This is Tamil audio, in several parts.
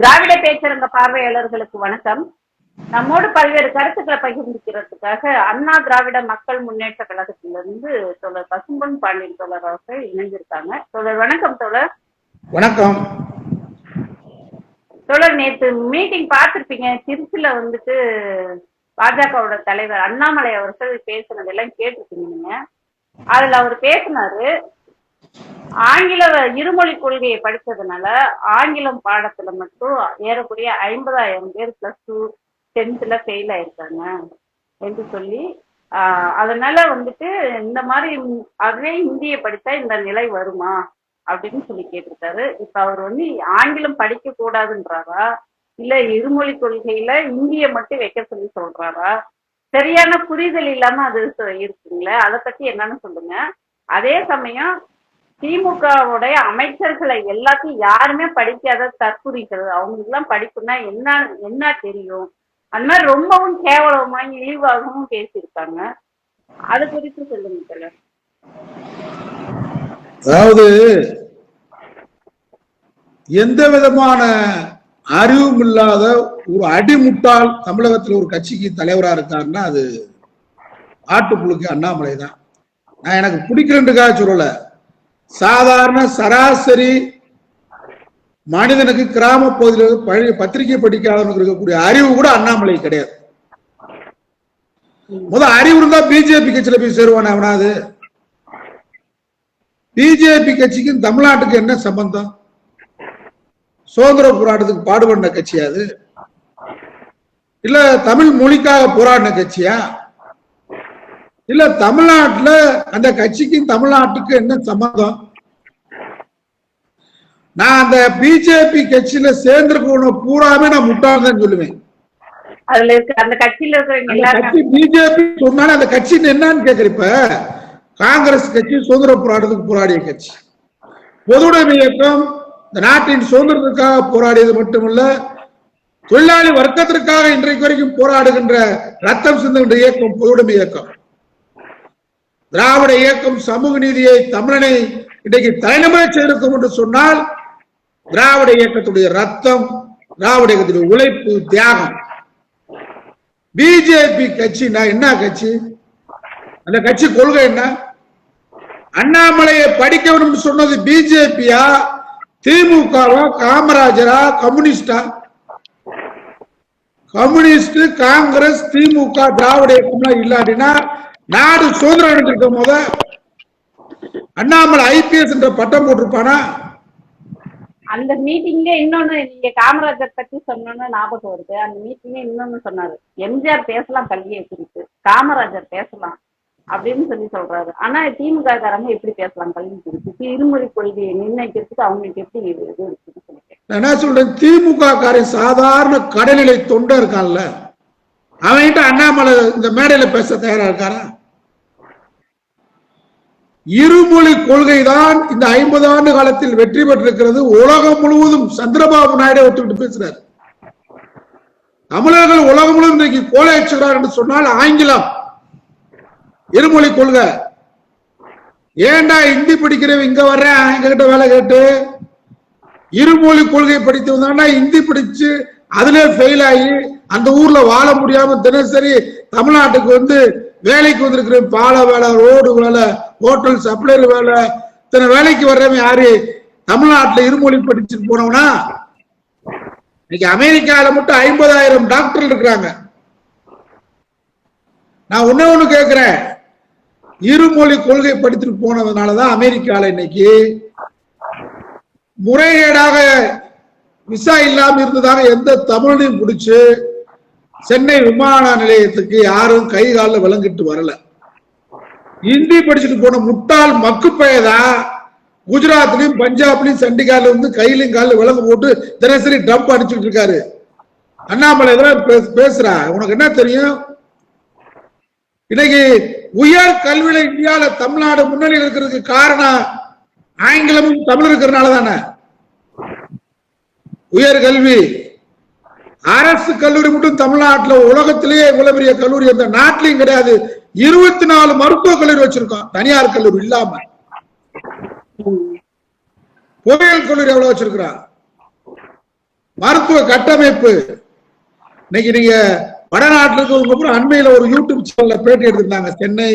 திராவிட பேச்சரங்க பார்வையாளர்களுக்கு வணக்கம். நம்மோடு பல்வேறு கருத்துக்களை பகிர்ந்துக்கிறதுக்காக அண்ணா திராவிட மக்கள் முன்னேற்ற கழகத்திலிருந்து தோழர் பசும்பொன் பாண்டியன் தோழர் அவர்கள் இணைஞ்சிருக்காங்க. தோழர் வணக்கம். தோழர் வணக்கம். தோழர், நேற்று மீட்டிங் பார்த்திருப்பீங்க. திருச்சியில வந்துட்டு பாஜகவோட தலைவர் அண்ணாமலை அவர்கள் பேசுனதெல்லாம் கேட்டிருக்கீங்க நீங்க. அதுல அவர் பேசினாரு, ஆங்கில இருமொழி கொள்கையை படிச்சதுனால ஆங்கிலம் பாடத்துல மட்டும் ஏறக்கூடிய 50,000 பேர் +2 10th ஃபெயில் ஆயிருக்காங்க என்று சொல்லி, அதனால வந்துட்டு இந்த மாதிரி அதே ஹிந்தியை படித்தா இந்த நிலை வருமா அப்படின்னு சொல்லி கேட்டிருக்காரு. இப்ப அவர் ஆங்கிலம் படிக்க கூடாதுன்றாரா, இல்ல இருமொழி கொள்கையில இந்திய மட்டும் வைக்க சொல்லி சொல்றாரா? சரியான புரிதல் இல்லாம அது இருக்குங்களே, அதை பத்தி என்னன்னு சொல்லுங்க. அதே சமயம் திமுகவுடைய அமைச்சர்களை எல்லாத்தையும் யாருமே படிக்காத தற்குறிக்கிறது, அவங்களுக்கு எல்லாம் படிப்புனா என்ன தெரியும், அந்த மாதிரி ரொம்பவும் கேவலமா இழிவாகவும் பேசியிருக்காங்க. அது குறித்து சொல்லுங்க தலைவர். அதாவது எந்த விதமான அறிவும் இல்லாத ஒரு அடிமுட்டால் தமிழகத்தில் ஒரு கட்சிக்கு தலைவரா இருக்காருன்னா அது ஆட்டுப்புழுக்கு அண்ணாமலை தான். நான் எனக்கு பிடிக்கிறேன்னுக்காக சொல்லல, சாதாரண சராசரி மனிதனுக்கு கிராம பகுதியில் பத்திரிகை படிக்காதவனுக்கு இருக்கக்கூடிய அறிவு கூட அண்ணாமலை கிடையாது. முதல் அறிவு இருந்தா பிஜேபி கட்சியில போய் சேருவானே அவனாது? பிஜேபி கட்சிக்கும் தமிழ்நாட்டுக்கு என்ன சம்பந்தம்? சுதந்திர போராட்டத்துக்கு பாடுபட்ட கட்சியா அது? இல்ல தமிழ் மொழிக்காக போராடின கட்சியா? இல்ல தமிழ்நாட்டுல அந்த கட்சிக்கும் தமிழ்நாட்டுக்கு என்ன சம்பந்தம்? நான் அந்த பிஜேபி கட்சியில சேர்ந்திருக்க பூராமே நான் முட்டாள்தான் சொல்லுவேன். அதுல இருக்க அந்த கட்சியில இருக்கிற பிஜேபி சொன்னாலும் அந்த கட்சி என்னன்னு கேக்குறப்ப, காங்கிரஸ் கட்சி சுதந்திர போராட்டத்துக்கு போராடிய கட்சி, பொதுவுடைமை இயக்கம் இந்த நாட்டின் சுதந்திரத்துக்காக போராடியது மட்டுமல்ல, தொழிலாளி வர்க்கத்திற்காக இன்றைக்கு வரைக்கும் போராடுகின்ற ரத்தம் சிந்துகின்ற இயக்கம் பொதுவுடைமை இயக்கம். திராவிட இயக்கம் சமூக நீதியை தமிழனை இன்றைக்கு தலைநகர செய்திருக்கும் என்று சொன்னால் திராவிட இயக்கத்துடைய ரத்தம், திராவிட இயக்கத்துடைய உழைப்பு, தியாகம். பிஜேபி கட்சினா என்ன கட்சி? அந்த கட்சி கொள்கை என்ன? அண்ணாமலையை படிக்க வேண்டும் சொன்னது பிஜேபியா, திமுகவா, காமராஜரா, கம்யூனிஸ்டா? கம்யூனிஸ்ட், காங்கிரஸ், திமுக, திராவிட இயக்கம் இல்லாட்டினா நாடு சுதந்திரம் அடைஞ்சிருக்கும் போத அண்ணாமலை ஐபிஎஸ் என்ற பட்டம் போட்டிருப்பானா? அந்த மீட்டிங்ல இன்னொன்னு, நீங்க காமராஜர் பத்தி சொன்னோன்னு ஞாபகம் வருது. அந்த மீட்டிங்ல இன்னொன்னு சொன்னாரு, எம்ஜிஆர் பேசலாம் கல்வியை குறித்து, காமராஜர் பேசலாம் அப்படின்னு சொல்லி சொல்றாரு. ஆனா திமுக காரங்க எப்படி பேசலாம் கல்வி குறித்து? இருமொழி கொள்கையை நிர்ணயிக்கிறதுக்கு அவங்களுக்கு எப்படி இது இருக்குன்னு சொல்லிட்டேன். என்ன சொல்றேன், திமுக காரன் சாதாரண கடைநிலை தொண்டை இருக்கான்ல, அவன்கிட்ட அண்ணாமலை இந்த மேடையில பேச தயாரா இருக்காரா? இருமொழி கொள்கை தான் இந்த 50 ஆண்டு காலத்தில் வெற்றி பெற்றிருக்கிறது. உலகம் முழுவதும் சந்திரபாபு நாயுடு ஒத்துக்கிட்டு பேசுறாரு. தமிழர்கள் உலகம் முழுவதும் இன்றைக்கு கோலைச்சுகிறார் என்று சொன்னால் ஆங்கிலம் இருமொழி கொள்கை. ஏண்டா இந்தி படிக்கிறவன் இங்க வர்றேன் எங்க கிட்ட வேலை கேட்டு, இருமொழி கொள்கை படித்து வந்தான்னா இந்தி படிச்சு அதுல ஃபெயில் ஆகி அந்த ஊர்ல வாழ முடியாம தினசரி தமிழ்நாட்டுக்கு வேலைக்கு வந்திருக்கிற பால வேலை, ரோடு வேலை, ஹோட்டல் சப்ளையர் வேலை, இத்தனை வேலைக்கு வர்றவன் யாரு? தமிழ்நாட்டுல இருமொழி படிச்சுட்டு போனவனா? இன்னைக்கு அமெரிக்கால மட்டும் 50,000 டாக்டர் இருக்கிறாங்க. நான் ஒண்ணு கேட்கிறேன், இருமொழி கொள்கை படித்துட்டு போனதுனாலதான் அமெரிக்கால இன்னைக்கு முறைகேடாக விசா இல்லாம இருந்ததாக எந்த தமிழையும் பிடிச்சு சென்னை விமான நிலையத்துக்கு யாரும் கை காலில் விளங்கிட்டு வரல. இந்தி படிச்சுட்டு போன முட்டாள் மக்குப்பையதான் குஜராத்லயும் பஞ்சாப்லயும் சண்டிகார்ல கையிலையும் காலில் விலங்கு போட்டு தினசரி டம்ப் அடிச்சுட்டு இருக்காரு. அண்ணாமலை பேசுறா, உனக்கு என்ன தெரியும்? இன்னைக்கு உயர் கல்வியில இந்தியாவில தமிழ்நாடு முன்னணியில் இருக்கிறதுக்கு காரணம் ஆங்கிலமும் தமிழ் இருக்கிறதுனால தானே. உயர் கல்வி அரசு கல்லூரி மட்டும் தமிழ்நாட்டில் உலகத்திலேயே இவ்வளவு பெரிய கல்லூரி அந்த நாட்டிலையும் கிடையாது. 24 மருத்துவக் கல்லூரி வச்சிருக்கோம் தனியார் கல்லூரி இல்லாம. பொறியியல் கல்லூரி எவ்வளவு வச்சிருக்கிறான்? மருத்துவ கட்டமைப்பு. இன்னைக்கு நீங்க வடநாட்டுல இருக்கிறவங்க அண்மையில ஒரு யூடியூப் சேனல்ல பேட்டி எடுத்திருந்தாங்க. சென்னை,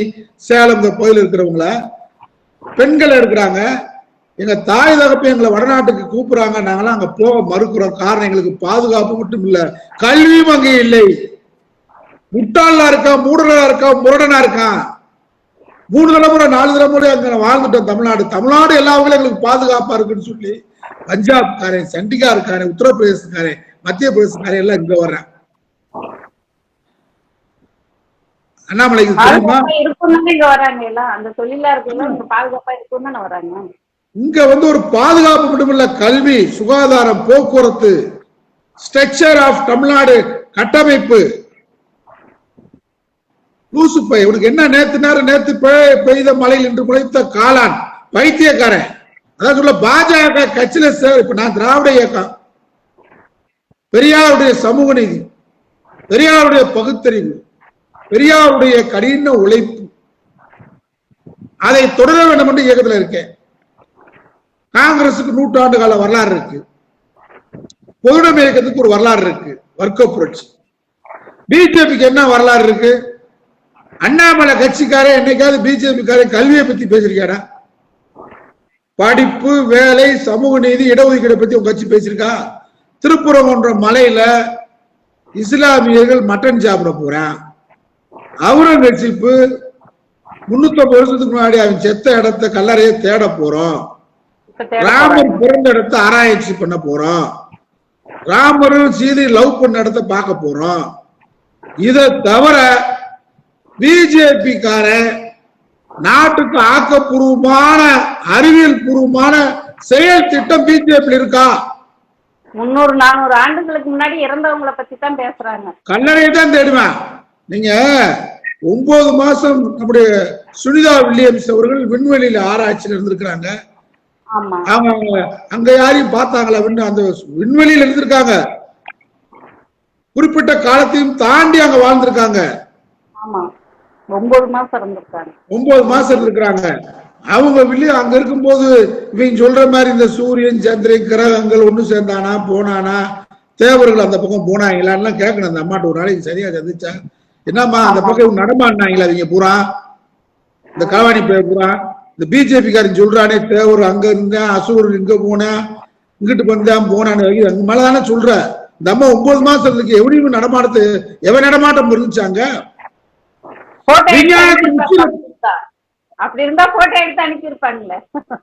சேலம் இந்த கோயில் இருக்கிறவங்கள பெண்கள் எடுக்கிறாங்க. எங்க தாய் தகப்ப எங்களை வடநாட்டுக்கு கூப்பிடுறாங்க, நாங்களாம் அங்க போக மறுக்கிறோம். காரணம் எங்களுக்கு பாதுகாப்பு மட்டும் இல்ல, கல்வியும் அங்கே இல்லை. முட்டாளா இருக்கான், மூடலா இருக்கான், முரடனா இருக்கான். 3 தலைமுறை 4 தலைமுறை அங்க வாழ்ந்துட்டோம். தமிழ்நாடு எல்லாவங்களும் எங்களுக்கு பாதுகாப்பா இருக்குன்னு சொல்லி பஞ்சாப்காரன், சண்டிகார்காரன், உத்தரப்பிரதேசக்காரன், மத்திய பிரதேசக்காரன் எல்லாம் இங்க வர்றேன். அண்ணாமலைக்கு தெரியுமா இங்க வராங்க எல்லாம் அந்த தொழிலா இருக்கு, பாதுகாப்பா இருக்குன்னு வராங்க. இங்க ஒரு பாதுகாப்பு மட்டுமில்ல, கல்வி, சுகாதாரம், போக்குவரத்து, ஸ்ட்ரக்சர் ஆஃப் தமிழ்நாடு கட்டமைப்பு. லூசுப்பை உனக்கு என்ன நேத்து பெய்த மழையில் இன்று முளைத்த காளான் பைத்தியக்காரன். அதான் சொல்ல பாஜக கட்சியில இப்ப நான் திராவிட இயக்கம், பெரியாருடைய சமூக நீதி, பெரியாருடைய பகுத்தறிவு, பெரியாருடைய கடின உழைப்பு, அதை தொடர வேண்டும் என்று இயக்கத்தில் இருக்கேன். காங்கிரசுக்கு 100 ஆண்டு கால வரலாறு இருக்கு, பொதுவுடைமை இயக்கத்துக்கு ஒரு வரலாறு இருக்கு, வர்க்க புரட்சி. பிஜேபிக்கு என்ன வரலாறு இருக்கு? அண்ணாமலை கட்சிக்காரே என்னைக்காவது பிஜேபி காரே கல்வியை பத்தி பேசிருக்காடா? படிப்பு, வேலை, சமூக நீதி, இடஒதுக்கீடு பத்தி உங்க கட்சி பேசிருக்கா? திருப்புறங்குன்ற மலையில இஸ்லாமியர்கள் மட்டன் சாப்பிட போறான். அவுரங்கசீப்பு 350 வருஷத்துக்கு முன்னாடி அவன் செத்த இடத்த கல்லறையை தேட போறோம். ராமர் பிறந்த இடத்த ஆராய்ச்சி பண்ண போறோம். ராமரும் சீதை லவ் பண்ண இடத்த பார்க்க போறோம். இதை தவிர பிஜேபி கார நாட்டுக்கு ஆக்கப்பூர்வமான அறிவியல் பூர்வமான செயல் திட்டம் பிஜேபி இருக்கா? 300-400 ஆண்டுகளுக்கு முன்னாடி இறந்தவங்களை பத்தி தான் பேசுறாங்க. கல்லறையை தான் தேடுவேன். நீங்க 9 மாசம் நம்முடைய சுனிதா வில்லியம்ஸ் அவர்கள் விண்வெளியில ஆராய்ச்சியில் இருந்திருக்கிறாங்க. அவங்க அங்க யாரையும் பார்த்தாங்களா? அந்த விண்வெளியில் இருந்திருக்காங்க. குறிப்பிட்ட காலத்தையும் தாண்டி அங்க வாழ்ந்திருக்காங்க. 9 மாசம் இருந்திருக்காங்க. 9 மாசம் இருந்திருக்காங்க. அவங்க அங்க இருக்கும்போது இவங்க சொல்ற மாதிரி இந்த சூரியன், சந்திரன், கிரகங்கள் ஒண்ணு சேர்ந்தானா, போனானா, தேவர்கள் அந்த பக்கம் போனாங்களான்னு கேட்கணும். அந்த அம்மாட்ட ஒரு நாளைக்கு சரியா சந்திச்சா, என்னம்மா அந்த பக்கம் நடமாடினாங்களா அவங்க பூரா, இந்த களவாணி பேர் பூரா, இந்த பிஜேபி காரன் சொல்றானே தேவர் அங்க இருந்தேன், அசூர் இங்க போனேன், இங்கிட்டு வந்தான் போனான்னு அங்க மேலதானே சொல்ற. இந்த அம்மா 9 மாசத்துக்கு எப்படியும் நடமாட்டத்து எவன் நடமாட்டம் இருந்துச்சாங்க? அப்படி இருந்தா போட்டோ எடுத்து அனுப்பியிருப்பாங்கல்ல,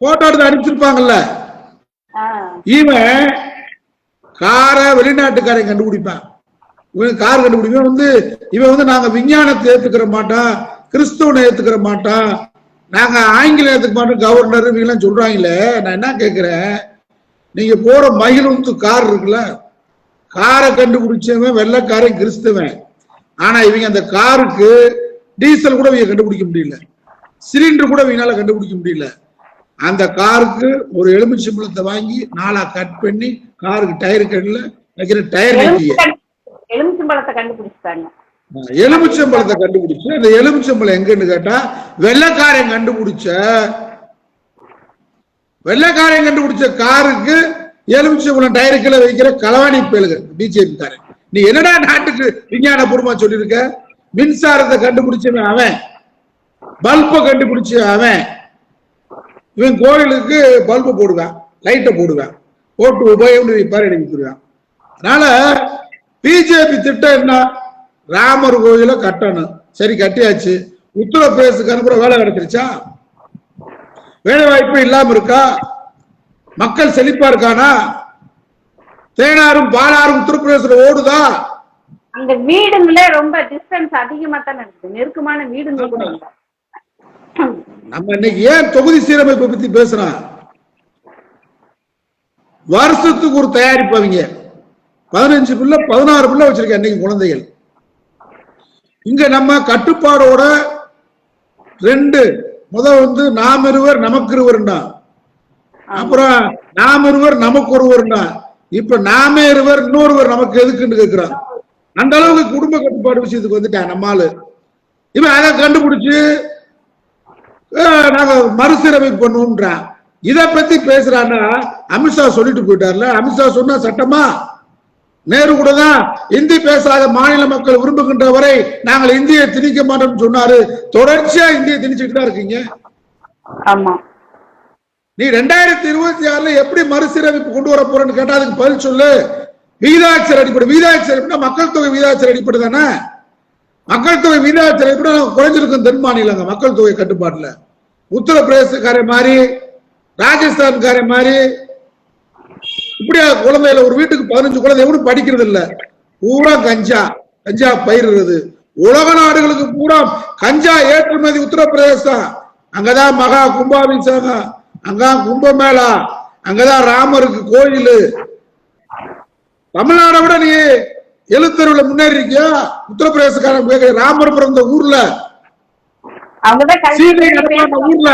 போட்டோ எடுத்து அனுப்பிச்சிருப்பாங்கல்ல. இவன் கார வெளிநாட்டுக்காரன் கண்டுபிடிப்பான், இவன் கார் கண்டுபிடிப்பான். இவன் நாங்க விஞ்ஞானத்தை ஏத்துக்கிற மாட்டான், கிறிஸ்துவனை ஏத்துக்கிற மாட்டான், நாங்க ஆங்கிலம் ஏத்துக்க மாட்டோம், கவர்னர் இவங்கெல்லாம் சொல்றாங்களே. நான் என்ன கேட்கிறேன், நீங்க போற மகிழுந்து கார் இருக்குல்ல, காரை கண்டுபிடிச்சவன் வெள்ளைக்காரன் கிறிஸ்துவன். ஆனா இவங்க அந்த காருக்கு டீசல் கூட இவங்க கண்டுபிடிக்க முடியல, சிலிண்டர் கூட இவங்களால கண்டுபிடிக்க முடியல. அந்த காருக்கு ஒரு எலுமிச்சம்பழத்தை வாங்கி 4ஆ கட் பண்ணி காருக்கு டயர் கடல வைக்கிற டயர் எலுமிச்சம்பழத்தை கண்டுபிடிச்சாங்க. எலுமிச்சம்பழத்தை கண்டுபிடிச்சு அந்த எலுமிச்சம்பழம் எங்கன்னு கேட்டா வெள்ளைக்காரன் கண்டுபிடிச்ச காருக்கு எலுமிச்சம்பழம் டயருக்குள்ள வைக்கிற களவாணி பேலுகள் பிஜேபி காரன். நீ என்னடா நாட்டுக்கு விஞ்ஞான பூர்வமா சொல்லிருக்க? மின்சாரத்தை கண்டுபிடிச்சவன் அவன், பல்பை கண்டுபிடிச்ச அவன். இவன் கோயிலுக்கு பல்பு போடுவான், லைட்டை போடுவான், போட்டு உபயோகம் ரிப்பேர் எடுத்துருவான். அதனால பிஜேபி திட்டம் என்ன? ராமர் கோயில கட்டணும். சரி, கட்டியாச்சு. உத்தரப்பிரதேசத்துக்கு அனுப்புற வேலை கிடைச்சிருச்சா? வேலை வாய்ப்பு இல்லாம இருக்கா? மக்கள் செழிப்பா இருக்கானா? தேனாரும் பாலாரும் உத்தரப்பிரதேசத்துல ஓடுதா? அந்த வீடுங்களே ரொம்ப டிஸ்டன்ஸ் அதிகமா தான் இருக்கு, நெருக்கமான வீடுங்க கூட இல்ல. நம்ம இன்னைக்கு ஏன் தொகுதி சீரமைப்பை பத்தி பேசுறோம்? வருஷத்துக்கு ஒரு தயாரிப்பு. அவங்க 15 பிள்ளை 16 பிள்ளை வச்சிருக்க இன்னைக்கு குழந்தைகள். இங்க நம்ம கட்டுப்பாடோட 2 முதல் நாம் இருவர் நமக்கு இருவர்னா, அப்புறம் நாம் இருவர் நமக்கு ஒருவர்னா, இப்ப நாமே இருவர் இன்னொருவர் நமக்கு எதுக்குன்னு கேட்கிறான். அந்த அளவுக்கு குடும்ப கட்டுப்பாடு விஷயத்துக்கு வந்துட்டான் நம்மாலு. இவன் அதை கண்டுபிடிச்சு நாங்க மறுசீரமைப்பு பண்ணுவோம்ன்றான். இதை பத்தி பேசுறான்னா அமித்ஷா சொல்லிட்டு போயிட்டார்ல. அமித்ஷா சொன்னா சட்டமா? நேரு கூட தான் இந்தி பேசாத மாநில மக்கள் விரும்புகின்ற வரை நாங்கள் இந்தியை திணிக்க மாட்டோம் சொன்னாரு. தொடர்ச்சியா இந்தியை திணிச்சுட்டு தான் இருக்கீங்க. ஆமா. நீ 2026 எப்படி மறுசீரமைப்பு கொண்டு வர போறேன்னு கேட்டா அதுக்கு பதில் சொல்லு. விகிதாச்சார அடிப்படை. விகிதாச்சார அடிப்படை மக்கள் தொகை விகிதாச்சார அடிப்படை தானே. மக்கள் தொகை விகிதாச்சார அடிப்படை குறைஞ்சிருக்கும் தென் மாநிலங்க மக்கள் தொகை கட்டுப்பாட்டுல. உத்தரப்பிரதேசக்கார மாதிரி, ராஜஸ்தான்கார மாதிரி இப்படியா குழந்தையில ஒரு வீட்டுக்கு 15 குழந்தை எவனும் படிக்கிறது இல்ல. பூரா கஞ்சா பயிரிடுறது. உலக நாடுகளுக்கு பூரா கஞ்சா ஏற்றுமதி உத்தரப்பிரதேசம். அங்கதான் மகா கும்பாபிஷேகம், அங்கதான் கும்பமேளா, அங்கதான் ராமருக்கு கோயில். தமிழ்நாடை விட நீ எழுத்தருவுல முன்னேறி இருக்கியா? உத்தரப்பிரதேசக்காரன் ராமர் பிறந்த ஊர்ல, ஊர்ல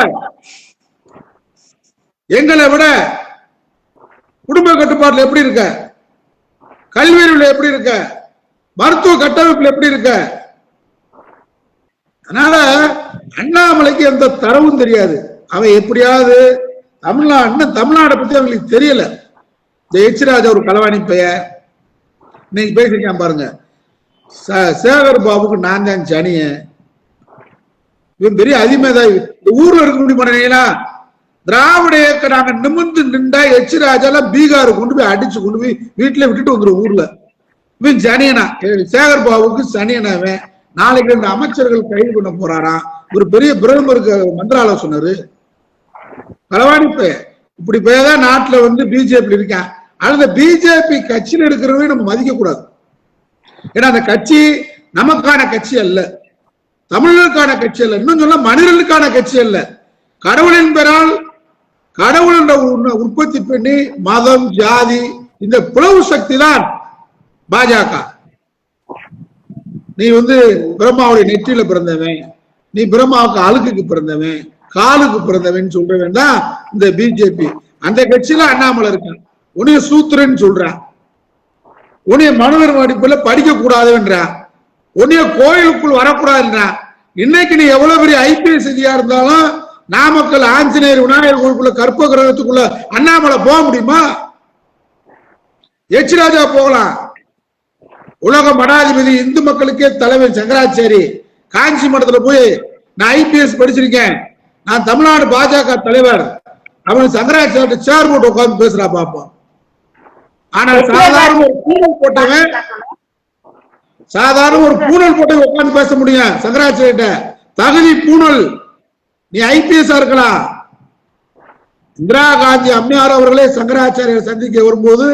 எங்களை விட குடும்ப கட்டுப்பாட்டுல எப்படி இருக்க, கல்வியில எப்படி இருக்க, மருத்துவ கட்டமைப்புல எப்படி இருக்க? அதனால அண்ணாமலைக்கு எந்த தரவும் தெரியாது. அவன் எப்படியாவது தமிழ்நாடை பத்தி அவங்களுக்கு தெரியல. இந்த எச் ராஜா ஒரு களவாணி பெயர் இன்னைக்கு பேசிருக்கான் பாருங்க. சேகர் பாபுக்கு நான் தான் சனிய. இவன் பெரிய அதிமேதாவி. இந்த ஊர்ல இருக்க முடியுமா? திராவிட இயக்க நாங்க நிமிர்ந்து நின்றா எச் ராஜா பீகார் கொண்டு போய் அடிச்சு கொண்டு போய் வீட்டுல விட்டுட்டு வந்துடும் ஊர்ல. இவன் சனியனா, சேகர் பாபுக்கு சனியனாவன். நாளைக்கு இந்த அமைச்சர்கள் கைது பண்ண போறாராம். ஒரு பெரிய பிரதமருக்கு மந்திர ஆலோசனை. களவாணி பெயர். இப்படி பெயர்தான் நாட்டுல பிஜேபி இருக்கான். அந்த பிஜேபி கட்சியில் இருக்கிறவங்க நம்ம மதிக்க கூடாது. ஏன்னா அந்த கட்சி நமக்கான கட்சி அல்ல, தமிழர்களுக்கான கட்சி அல்ல, இன்னும் சொல்ல மனிதர்களுக்கான கட்சி அல்ல. கடவுளின் பெயரால் கடவுள் உற்பத்தி பண்ணி மதம் ஜாதி இந்த பிளவு சக்தி தான் பாஜக. நீ பிரம்மாவுடைய நெற்றியில பிறந்தவன், நீ பிரம்மாவுக்கு அழுக்குக்கு பிறந்தவன், காலுக்கு பிறந்தவன் சொல்றவன் தான் இந்த பிஜேபி. அந்த கட்சியில அண்ணாமலை இருக்கான். உன்னைய சூத்திரன்னு சொல்றான், உன்னைய மனுதர்ம அடிப்படையில் படிக்க கூடாதுன்றான், உன்னைய கோயிலுக்குள் வரக்கூடாதுன்றான். இன்னைக்கு நீ எவ்வளவு பெரிய ஐபிஎஸ் அதிகாரியா இருந்தாலும் நாமக்கல் ஆஞ்சநேயர் விநாயகர் கோயிலுக்குள்ள கற்ப கிரகத்துக்குள்ள அண்ணாமலை போக முடியுமா? எச் ராஜா போகலாம். உலக மடாதிபதி இந்து மக்களுக்கே தலைவர் சங்கராச்சாரி காஞ்சி மடத்துல போய் நான் ஐபிஎஸ் படிச்சிருக்கேன், நான் தமிழ்நாடு பாஜக தலைவர், அவன் சங்கராச்சாரிய சேர் போட்டு உட்கார்ந்து பேசுறா பாப்போம். ஆனா சாதாரண ஒரு பூனல் போட்டவன் உட்கார்ந்து பேச முடியும் சங்கராச்சாரிட்ட. தகுதி பூனல். நீ ஐபிஎஸ் இருக்கலாம். இந்திரா காந்தி அம்மையார் அவர்களே சங்கராச்சாரியர் சந்திக்க வரும்போது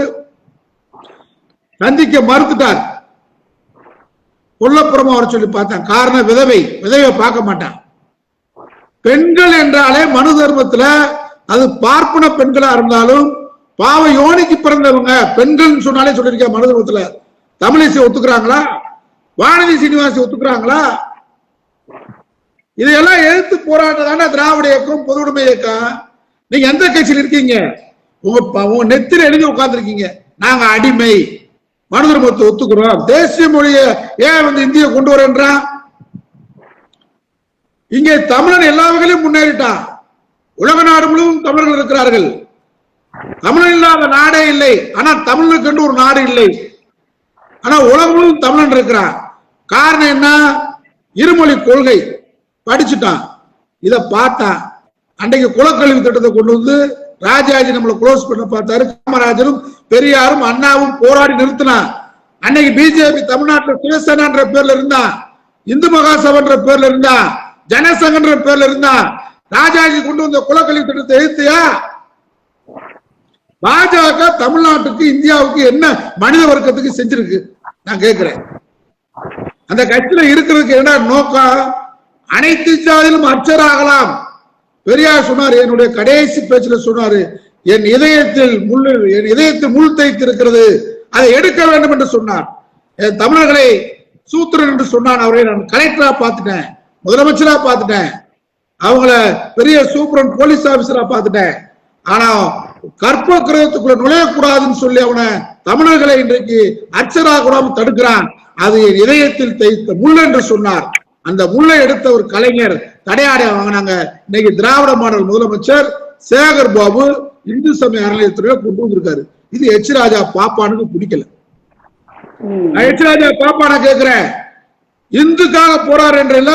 சந்திக்க மறுத்துட்டார். கொல்லப்புறமா வர சொல்லி பார்த்தான். காரணம் விதவை பார்க்க மாட்டான். பெண்கள் என்றாலே மனு தர்மத்துல அது பார்ப்பன பெண்களா இருந்தாலும் பாவ யோனிக்கு பிறந்தவங்க பெண்கள் சொன்னாலே சொல்லிருக்க. மனு தர்மத்துல தமிழிசை ஒத்துக்கிறாங்களா? வானதி சீனிவாசி ஒத்துக்கிறாங்களா? இதையெல்லாம் எழுத்து போராட்டதான திராவிட இயக்கம், பொது உடைமை இயக்கம். நீங்க எந்த கட்சியில் இருக்கீங்க? உங்க நெத்தில எழுதி உட்கார்ந்து இருக்கீங்க, நாங்க அடிமை, மனு தர்மத்தை ஒத்துக்கிறோம், தேசிய மொழியை ஏன் இந்திய கொண்டு வரேன்றான். இங்கே தமிழன் எல்லா வகையிலும் முன்னேறிட்டான். உலக நாடு முழுவதும் தமிழர்கள் இருக்கிறார்கள். தமிழன் இல்லாத நாடே இல்லை. ஆனா தமிழுக்கு என்று ஒரு நாடு இல்லை. ஆனா உலகம் முழுவதும் தமிழன் இருக்கிறான். காரணம் என்ன? இருமொழி கொள்கை படிச்சுட்டான். இத பார்த்தான். அன்றைக்கு குலக்கல்வி திட்டத்தை கொண்டு ராஜாஜி நம்மளை க்ளோஸ் பண்ண பார்த்தாரு. காமராஜரும் பெரியாரும் அண்ணாவும் போராடி நிறுத்தினான். அன்னைக்கு பிஜேபி தமிழ்நாட்டில் சிவசேனான்ற பேர்ல இருந்தான், இந்து மகாசபைன்ற பேர்ல இருந்தான், ஜனசங்கன்ற பேர்ல இருந்தான். ராஜாஜி கொண்டு வந்த குலக்கல்வி திட்டத்தை எதிர்த்தியா? பாஜக தமிழ்நாட்டுக்கு இந்தியாவுக்கு என்ன மனித வர்க்கத்துக்கு செஞ்சிருக்கு நான் கேட்கிறேன். அந்த கட்சியில இருக்கிறதுக்கு என்ன நோக்கம்? அனைத்து ஜாதியிலும் அர்ச்சராகலாம். பெரியார் சொன்னார், என்னுடைய கடைசி பேச்சுல சொன்னாரு, என் இதயத்தில் முள் தைத்து இருக்கிறது, அதை எடுக்க வேண்டும் என்று சொன்னார். என் தமிழர்களை சூத்திரன் என்று சொன்னான். அவரை நான் கலெக்டரா பார்த்துட்டேன், முதலமைச்சரா பார்த்துட்டேன், அவங்கள பெரிய சூப்பரன் போலீஸ் ஆபீசரா பார்த்துட்டேன். ஆனா கற்ப கிரகத்துக்குள்ள நுழையக்கூடாதுன்னு சொல்லி அவனை தமிழர்களை இன்றைக்கு அர்ச்சராக கூடாம தடுக்கிறான். அது என் இதயத்தில் தைத்த முள் என்று சொன்னார். அந்த முள்ளை எடுத்த ஒரு கலைஞர் தடையாடை வாங்கினாங்க. இன்னைக்கு திராவிட மாடல் முதலமைச்சர் சேகர் பாபு இந்து சமய அறநிலையத்துறையில கொண்டு வந்திருக்காரு. இது எச் ராஜா பாப்பானுக்கு பிடிக்கல. எச்ராஜா பாப்பா நான் கேட்கிறேன், இந்துக்காக போறாரு என்றல,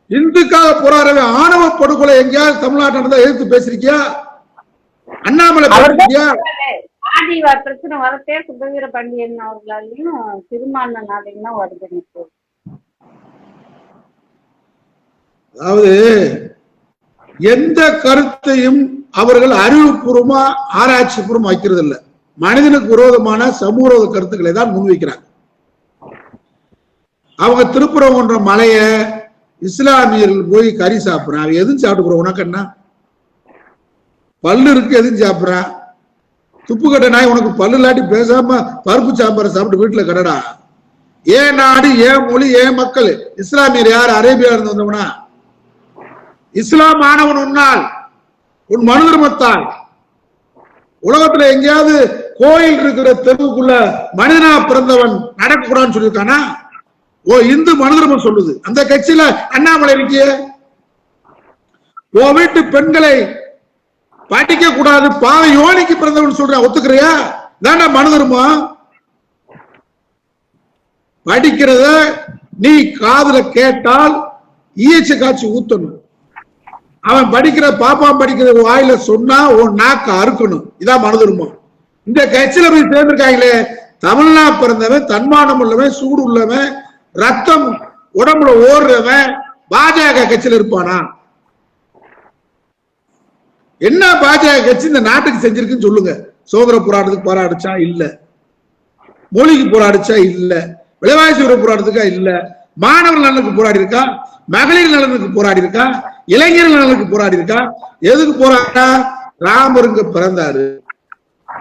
இந்துக்காக போறாரு. ஆணவ படுகொலை எங்கேயாவது தமிழ்நாட்டில் இருந்தா எதிர்த்து பேசிருக்கியா? அண்ணாமலை பேசிருக்கியா? ஆதி பிரச்சனை வரத்தே சுபவீர பாண்டியன் அவர்களாலையும் திருமாவளவனாலையும் தான் வருது. அதாவது எந்த கருத்தையும் அவர்கள் அறிவுபூர்வமா ஆராய்ச்சி பூர்வம் வைக்கிறது இல்லை. மனிதனுக்கு விரோதமான சமூக விரோத கருத்துக்களை தான் முன்வைக்கிறாங்க. அவங்க திருப்பரங்குன்ற மலைய இஸ்லாமியர்கள் போய் கறி சாப்பிடுறான். எதுவும் சாப்பிட்டு போற உனக்கு என்ன பல்லு இருக்கு? எதுவும் சாப்பிடுறான்? துப்பு கட்ட நாய் உனக்கு பல்லு இல்லாட்டி பேசாம பருப்பு சாம்பாரை சாப்பிட்டு வீட்டுல கடடா. ஏன் நாடு, ஏன் மொழி, ஏன் மக்கள்? இஸ்லாமியர் யார்? அரேபியா இருந்து வந்தவனா? இஸ்லாம் ஆனவன் உன்னால், உன் மனு தர்மத்தால். உலகத்துல எங்கேயாவது கோயில் இருக்கிற தெருவுக்குள்ள மனிதனா பிறந்தவன் நடக்கக்கூடாதுன்னு சொல்லியிருக்கானா? ஓ, இந்து மனு தர்மம் சொல்லுது. அந்த கட்சியில அண்ணாமலை இருக்கிய. ஓ வீட்டு பெண்களை படிக்க கூடாது, பாவை யோனிக்கு பிறந்தவன் சொல்ற, ஒத்துக்கிறியா? தாண்டா மனு தர்மம். படிக்கிறத நீ காதுல கேட்டால் ஈச்ச காட்சி ஊத்தணும். அவன் படிக்கிற பாப்பான் படிக்கிற வாயில சொன்னா உன் நாக்க அறுக்கணும். இதான் மனு தர்மம். இந்த கட்சியில போய் சேர்ந்திருக்காங்களே, தமிழ்நா பிறந்தவன், தன்மானம் உள்ளவன், சூடு உள்ளவன், ரத்தம் உடம்புல ஓடுறவன் பாஜக கட்சியில இருப்பானா? என்ன பாஜக கட்சி இந்த நாட்டுக்கு செஞ்சிருக்குன்னு சொல்லுங்க. சுதந்திர போராட்டத்துக்கு போராடிச்சா? இல்ல. மொழிக்கு போராடிச்சா? இல்ல. விலைவாசி போராட்டத்துக்கா? இல்ல. மாணவர் நலனுக்கு போராடி இருக்கா? மகளிர் நலனுக்கு போராடி இருக்கா? இளைஞர்கள் நலனுக்கு போராடி இருக்கா? எதுக்கு போராடா? ராமர் இங்க பிறந்தாரு,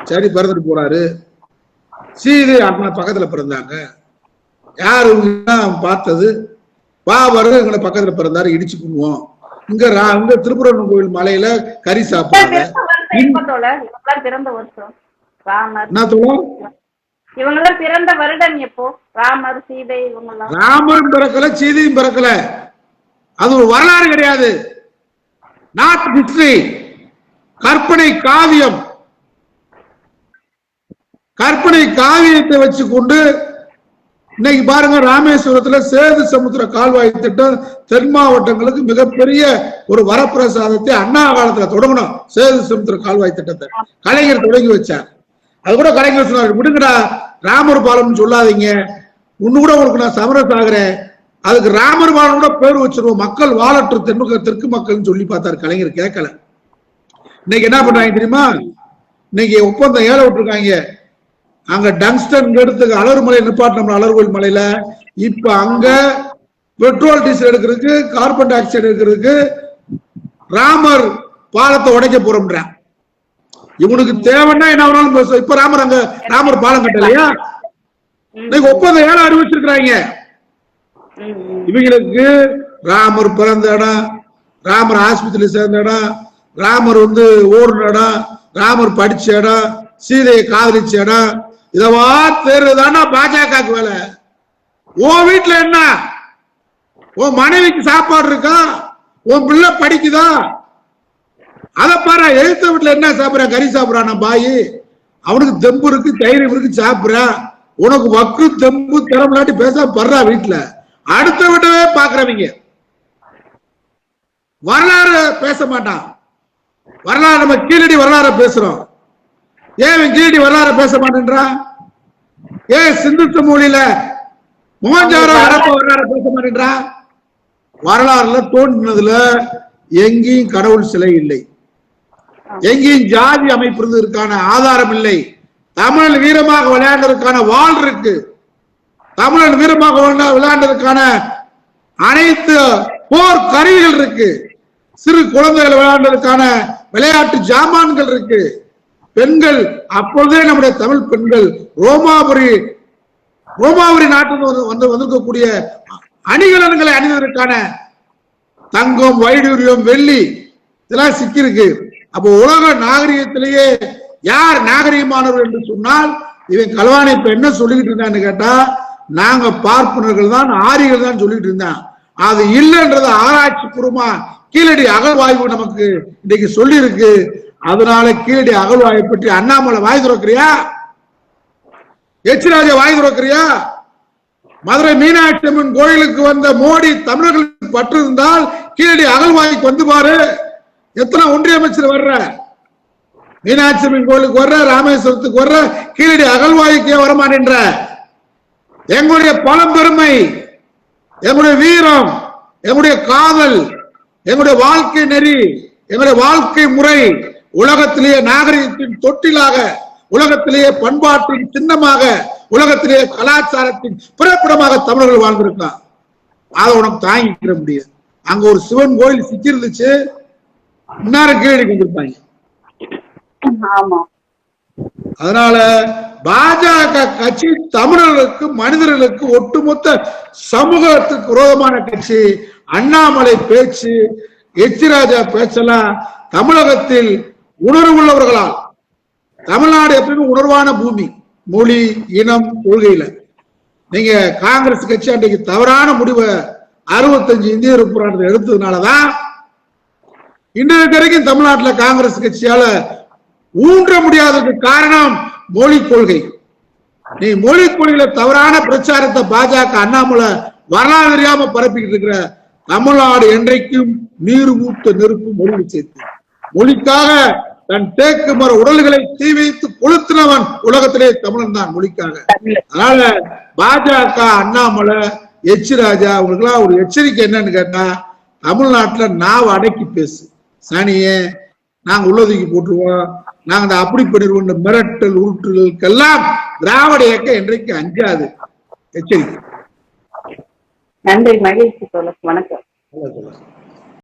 சரி பிறந்துட்டு போறாரு. சீதை அண்ணா பக்கத்துல பிறந்தாங்க. யாரு பார்த்தது? பாபர் எங்களை பக்கத்துல பிறந்தாரு, இடிச்சு பண்ணுவோம். இங்க திருப்பரங்குன்றம் கோயில் மலையில கறி சாப்பிடுறாங்க. இவங்கெல்லாம் பிறந்த வருடம் எப்போ? ராமர், சீதை இவங்கெல்லாம். ராமரும் பிறக்கல, சீதையும் பிறக்கல. அது ஒரு வரலாறு கிடையாது. நாட் ஹிஸ்டரி, கற்பனை காவியம். கற்பனை காவியத்தை வச்சு கொண்டு இன்னைக்கு பாருங்க, ராமேஸ்வரத்துல சேது சமுத்திர கால்வாய் திட்டம் தென் மாவட்டங்களுக்கு மிகப்பெரிய ஒரு வரப்பிரசாதத்தை அண்ணா காலத்துல தொடங்கணும். சேது சமுத்திர கால்வாய் திட்டத்தை கலைஞர் தொடங்கி வச்சார். அது கூட கலைஞர் சொன்னார், விடுங்கடா ராமர் பாலம் சொல்லாதீங்க, ஒண்ணு கூட உங்களுக்கு நான் சமரசம் ஆகிறேன், அதுக்கு ராமர் பாலம் கூட பேர் வச்சிருவோம், மக்கள் வாழற்று தெற்கு மக்கள் சொல்லி பார்த்தாரு. கலைஞர் கேட்கல. இன்னைக்கு என்ன பண்றாங்க தெரியுமா? இன்னைக்கு ஒப்பந்தம் ஏல விட்டுருக்காங்க. அங்க டங்ஸ்டன் எடுத்துக்கு அலர்மலை நிப்பாட்டினோம், அலர்கோயில் மலையில. இப்ப அங்க பெட்ரோல் டீசல் எடுக்கிறதுக்கு, கார்பன் டை ஆக்சைடு எடுக்கிறதுக்கு ராமர் பாலத்தை உடைக்க போறோம்ன்ற. இவனுக்கு தேவைன்னா என்ன வேணாலும். இப்ப ராமர் அங்க ராமர் பாலம் கட்டலையா? இன்னைக்கு ஒப்பந்தம் ஏல அறிவிச்சிருக்கிறாங்க. இவங்களுக்கு ராமர் பிறந்த இடம், ராமர் ஆஸ்பத்திரி சேர்ந்த இடம், ராமர் ஓடுன இடம், ராமர் படிச்ச இடம், சீதையை காதலிச்ச இடம், இதவா தேர்வுதானா பாஜகவுக்கு வேலை. உன் வீட்டுல என்ன? உன் மனைவிக்கு சாப்பாடு இருக்கா? உன் பிள்ளை படிக்குதா? அதை பாரு. எழுத்த வீட்டுல என்ன சாப்பிடுற? கறி சாப்பிடறான் பாயி. அவனுக்கு தெம்பு இருக்கு, தைரியம் இருக்கு, சாப்பிடுறான். உனக்கு வக்கு தெம்பு திறமலாட்டி பேச படுறா. வீட்டுல அடுத்த விடவே பாக்குறவங்க வரலாறு பேச மாட்டான். வரலாறு நம்ம கீழடி வரலாறு பேசுறோம். ஏன் கீழடி வரலாறு பேச மாட்டேன்றான்? ஏன் சிந்து சமூலில மோகன்ஜாரோ வரலாறு பேச மாட்டேன்றான்? வரலாறுல தோன்றினதுல எங்கேயும் கடவுள் சிலை இல்லை, எங்கேயும் ஜாதி அமைப்பு இருந்ததற்கான ஆதாரம் இல்லை. தமிழ் வீரமாக விளையாண்டதற்கான வாள் இருக்கு, தமிழன் வீரமாக விளையாண்டதற்கான அனைத்து போர் கருவிகள் இருக்கு, சிறு குழந்தைகள் விளையாண்டதற்கான விளையாட்டு ஜாமான்கள் இருக்கு. பெண்கள் அப்பொழுதே நம்முடைய தமிழ் பெண்கள் ரோமாபுரி நாட்டில் வந்திருக்கக்கூடிய அணிகலன்களை அணிவதற்கான தங்கம், வைடூரியம், வெள்ளி இதெல்லாம் சிக்கிருக்கு. அப்போ உலக நாகரிகத்திலேயே யார் நாகரிகமானவர் என்று சொன்னால் இவன் கல்வாணி இப்ப என்ன சொல்லிக்கிட்டு இருந்தான்னு கேட்டா, நாங்க பார்ப்பனர்கள் தான், ஆரியர்கள் தான் சொல்லிட்டு இருந்தான். அது இல்லைன்றத ஆராய்ச்சி பூர்வமா கீழடி அகழ்வாய்வு நமக்கு இன்னைக்கு சொல்லி இருக்கு. அதனால கீழடி அகழ்வாய்வை பற்றி அண்ணாமலை வாய் திறக்கிறியா? எச் ராஜா வாங்கி கொடுக்கிறியா? மதுரை மீனாட்சி அம்மன் கோயிலுக்கு வந்த மோடி தமிழர்களுக்கு பற்று இருந்தால் கீழடி அகழ்வாய்க்கு வந்து பாரு. எத்தனை ஒன்றிய அமைச்சர் வர்ற? மீனாட்சி அம்மன் கோயிலுக்கு வர்ற, ராமேஸ்வரத்துக்கு வர்ற, கீழடி அகழ்வாய்க்கே வரமாட்டேன்ற. எங்களுடைய பழம்பெருமை, எங்களுடைய வீரம், எங்களுடைய காதல், எங்களுடைய வாழ்க்கை நெறி, எங்களுடைய வாழ்க்கை முறை உலகத்திலேயே நாகரிகத்தின் தொட்டிலாக, உலகத்திலேயே பண்பாட்டின் சின்னமாக, உலகத்திலேயே கலாச்சாரத்தின் பிறப்பிடமாக தமிழர்கள் வாழ்ந்திருக்கான். அதை உனக்கு தாங்கிக்கிற முடியாது. அங்க ஒரு சிவன் கோயில் சிக்கி இருந்துச்சு, இன்னாரும் கீழடி வந்திருப்பாங்க. அதனால பாஜக கட்சி தமிழர்களுக்கு, மனிதர்களுக்கு, ஒட்டுமொத்த சமூகத்துக்கு விரோதமான கட்சி. அண்ணாமலை பேச்சு, எச் ராஜா பேச்செல்லாம் தமிழகத்தில் உணர்வுள்ளவர்களால், தமிழ்நாடு எப்பயுமே உணர்வான பூமி, மொழி, இனம், கொள்கையில. நீங்க காங்கிரஸ் கட்சி அன்றைக்கு தவறான முடிவை 65 இந்திய போராட்டத்தை எடுத்ததுனாலதான் இன்றைக்கு வரைக்கும் தமிழ்நாட்டில் காங்கிரஸ் கட்சியால ஊன்ற முடியாததுக்கு காரணம் மொழி கொள்கை. நீ மொழி கொள்கையில தவறான பிரச்சாரத்தை பாஜக, அண்ணாமலை வரலாறு தெரியாம பரப்பிக்கிட்டு இருக்கிற. தமிழ்நாடு என்றைக்கும் நீர் ஊத்த நெருப்பு மொழி சேர்த்து, மொழிக்காக தன் தேக்கு மர உடல்களை தீ வைத்து கொளுத்தினவன் உலகத்திலே தமிழன் தான், மொழிக்காக. அதனால பாஜக, அண்ணாமலை, எச் ராஜா அவங்களுக்கெல்லாம் ஒரு எச்சரிக்கை என்னன்னு கேட்டா, தமிழ்நாட்டுல நாவ அடக்கி பேசு. சனியே நாங்க உள்ளதுக்கு போட்டுருவோம், நாங்க அப்படி பண்ணிடுவோம் மிரட்டல் உருட்டுகளுக்கெல்லாம் திராவிட இயக்கம் என்றைக்கு அஞ்சாது. எச்சரிக்கை. நன்றி, மகிழ்ச்சி. வணக்கம்.